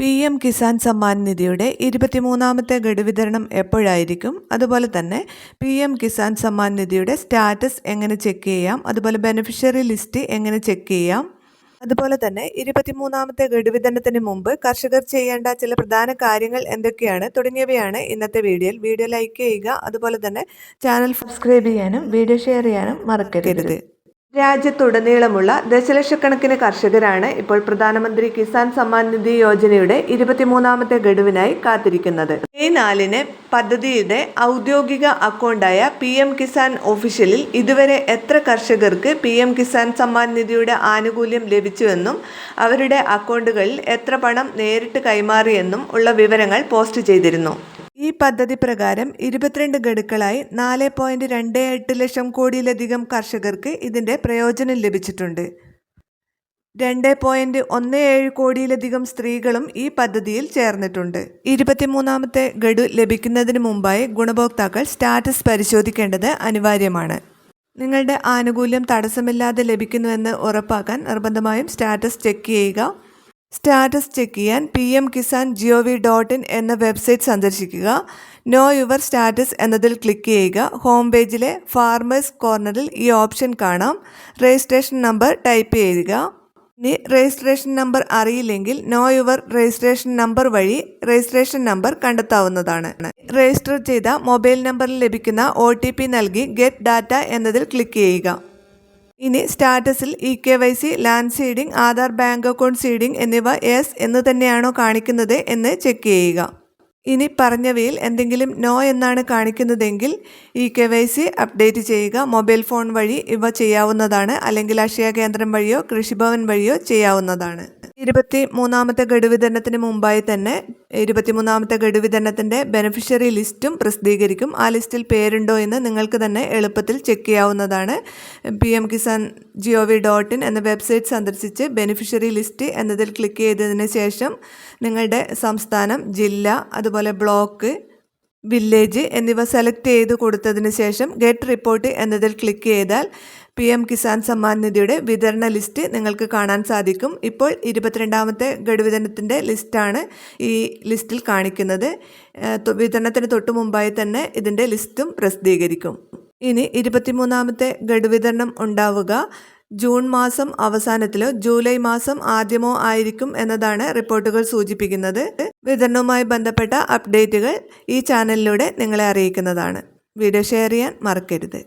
PM Kisan Samman നിധിയുടെ 23ാമത്തെ ഗഡു വിതരണം എപ്പോഴായിരിക്കും? അതുപോലെ തന്നെ PM കിസാൻ സമ്മാൻ നിധിയുടെ സ്റ്റാറ്റസ് എങ്ങനെ ചെക്ക് ചെയ്യാം? അതുപോലെ ബെനിഫിഷ്യറി ലിസ്റ്റ് എങ്ങനെ ചെക്ക് ചെയ്യാം? അതുപോലെ തന്നെ 23ാമത്തെ ഗഡു വിതരണത്തിന് മുമ്പ് കർഷകർ ചെയ്യേണ്ട ചില പ്രധാന കാര്യങ്ങൾ എന്തൊക്കെയാണ് തുടങ്ങിയവയാണ് ഇന്നത്തെ വീഡിയോയിൽ. വീഡിയോ ലൈക്ക് ചെയ്യുക, അതുപോലെ തന്നെ ചാനൽ സബ്സ്ക്രൈബ് ചെയ്യാനും വീഡിയോ ഷെയർ ചെയ്യാനും മറക്കരുത്. രാജ്യത്തുടനീളമുള്ള ദശലക്ഷക്കണക്കിന് കർഷകരാണ് ഇപ്പോൾ പ്രധാനമന്ത്രി കിസാൻ സമ്മാൻ നിധി യോജനയുടെ 23ാമത്തെ ഗഡുവിനായി കാത്തിരിക്കുന്നത്. മെയ് 4-ന് പദ്ധതിയുടെ ഔദ്യോഗിക അക്കൗണ്ടായ PM കിസാൻ ഒഫീഷ്യലിൽ ഇതുവരെ എത്ര കർഷകർക്ക് PM കിസാൻ സമ്മാൻ നിധിയുടെ ആനുകൂല്യം ലഭിച്ചുവെന്നും അവരുടെ അക്കൗണ്ടുകളിൽ എത്ര പണം നേരിട്ട് കൈമാറിയെന്നും ഉള്ള വിവരങ്ങൾ പോസ്റ്റ് ചെയ്തിരുന്നു. ഈ പദ്ധതി പ്രകാരം 22 ഗഡുക്കളായി 4.28 ലക്ഷം കോടിയിലധികം കർഷകർക്ക് ഇതിൻ്റെ പ്രയോജനം ലഭിച്ചിട്ടുണ്ട്. 2.17 കോടിയിലധികം സ്ത്രീകളും ഈ പദ്ധതിയിൽ ചേർന്നിട്ടുണ്ട്. 23ാമത്തെ ഗഡു ലഭിക്കുന്നതിന് മുമ്പായി ഗുണഭോക്താക്കൾ സ്റ്റാറ്റസ് പരിശോധിക്കേണ്ടത് അനിവാര്യമാണ്. നിങ്ങളുടെ ആനുകൂല്യം തടസ്സമില്ലാതെ ലഭിക്കുന്നുവെന്ന് ഉറപ്പാക്കാൻ നിർബന്ധമായും സ്റ്റാറ്റസ് ചെക്ക് ചെയ്യുക. സ്റ്റാറ്റസ് ചെക്ക് ചെയ്യാൻ pmkisan.gov.in എന്ന വെബ്സൈറ്റ് സന്ദർശിക്കുക. നോ യുവർ സ്റ്റാറ്റസ് എന്നതിൽ ക്ലിക്ക് ചെയ്യുക. ഹോം പേജിലെ ഫാർമേഴ്സ് കോർണറിൽ ഈ ഓപ്ഷൻ കാണാം. രജിസ്ട്രേഷൻ നമ്പർ ടൈപ്പ് ചെയ്യുക. ഇനി രജിസ്ട്രേഷൻ നമ്പർ അറിയില്ലെങ്കിൽ നോ യുവർ രജിസ്ട്രേഷൻ നമ്പർ വഴി രജിസ്ട്രേഷൻ നമ്പർ കണ്ടെത്താവുന്നതാണ്. രജിസ്റ്റർ ചെയ്ത മൊബൈൽ നമ്പറിൽ ലഭിക്കുന്ന OTP നൽകി ഗെറ്റ് ഡാറ്റ എന്നതിൽ ക്ലിക്ക് ചെയ്യുക. ഇനി സ്റ്റാറ്റസിൽ EKYC, land seeding, Aadhaar, bank account seeding എന്നിവ യെസ് എന്ന് തന്നെയാണോ കാണിക്കുന്നത് എന്ന് ചെക്ക് ചെയ്യുക. ഇനി പറഞ്ഞവയിൽ എന്തെങ്കിലും നോ എന്നാണ് കാണിക്കുന്നതെങ്കിൽ EKYC അപ്ഡേറ്റ് ചെയ്യുക. മൊബൈൽ ഫോൺ വഴി ഇവ ചെയ്യാവുന്നതാണ്, അല്ലെങ്കിൽ അക്ഷയ കേന്ദ്രം വഴിയോ കൃഷിഭവൻ വഴിയോ ചെയ്യാവുന്നതാണ്. 23ാമത്തെ ഗഡു വിതരണത്തിന് മുമ്പായി തന്നെ 23ാമത്തെ ഗഡു വിതരണത്തിൻ്റെ ബെനിഫിഷ്യറി ലിസ്റ്റും പ്രസിദ്ധീകരിക്കും. ആ ലിസ്റ്റിൽ പേരുണ്ടോ എന്ന് നിങ്ങൾക്ക് തന്നെ എളുപ്പത്തിൽ ചെക്ക് ചെയ്യാവുന്നതാണ്. pmkisan.gov.in എന്ന വെബ്സൈറ്റ് സന്ദർശിച്ച് ബെനിഫിഷ്യറി ലിസ്റ്റ് എന്നതിൽ ക്ലിക്ക് ചെയ്തതിന് ശേഷം നിങ്ങളുടെ സംസ്ഥാനം, ജില്ല, അതുപോലെ ബ്ലോക്ക്, വില്ലേജ് എന്നിവ സെലക്ട് ചെയ്ത് കൊടുത്തതിന് ശേഷം ഗെറ്റ് റിപ്പോർട്ട് എന്നതിൽ ക്ലിക്ക് ചെയ്താൽ PM കിസാൻ സമ്മാൻ നിധിയുടെ വിതരണ ലിസ്റ്റ് നിങ്ങൾക്ക് കാണാൻ സാധിക്കും. ഇപ്പോൾ 22ാമത്തെ ഗഡു വിതരണത്തിൻ്റെ ലിസ്റ്റാണ് ഈ ലിസ്റ്റിൽ കാണിക്കുന്നത്. വിതരണത്തിന് തൊട്ട് മുമ്പായി തന്നെ ഇതിൻ്റെ ലിസ്റ്റും പ്രസിദ്ധീകരിക്കും. ഇനി 23ാമത്തെ ഗഡു വിതരണം ഉണ്ടാവുക ജൂൺ മാസം അവസാനത്തിലോ ജൂലൈ മാസം ആദ്യമോ ആയിരിക്കും എന്നതാണ് റിപ്പോർട്ടുകൾ സൂചിപ്പിക്കുന്നത്. വിതരണവുമായി ബന്ധപ്പെട്ട അപ്ഡേറ്റുകൾ ഈ ചാനലിലൂടെ നിങ്ങളെ അറിയിക്കുന്നതാണ്. വീഡിയോ ഷെയർ ചെയ്യാൻ മറക്കരുത്.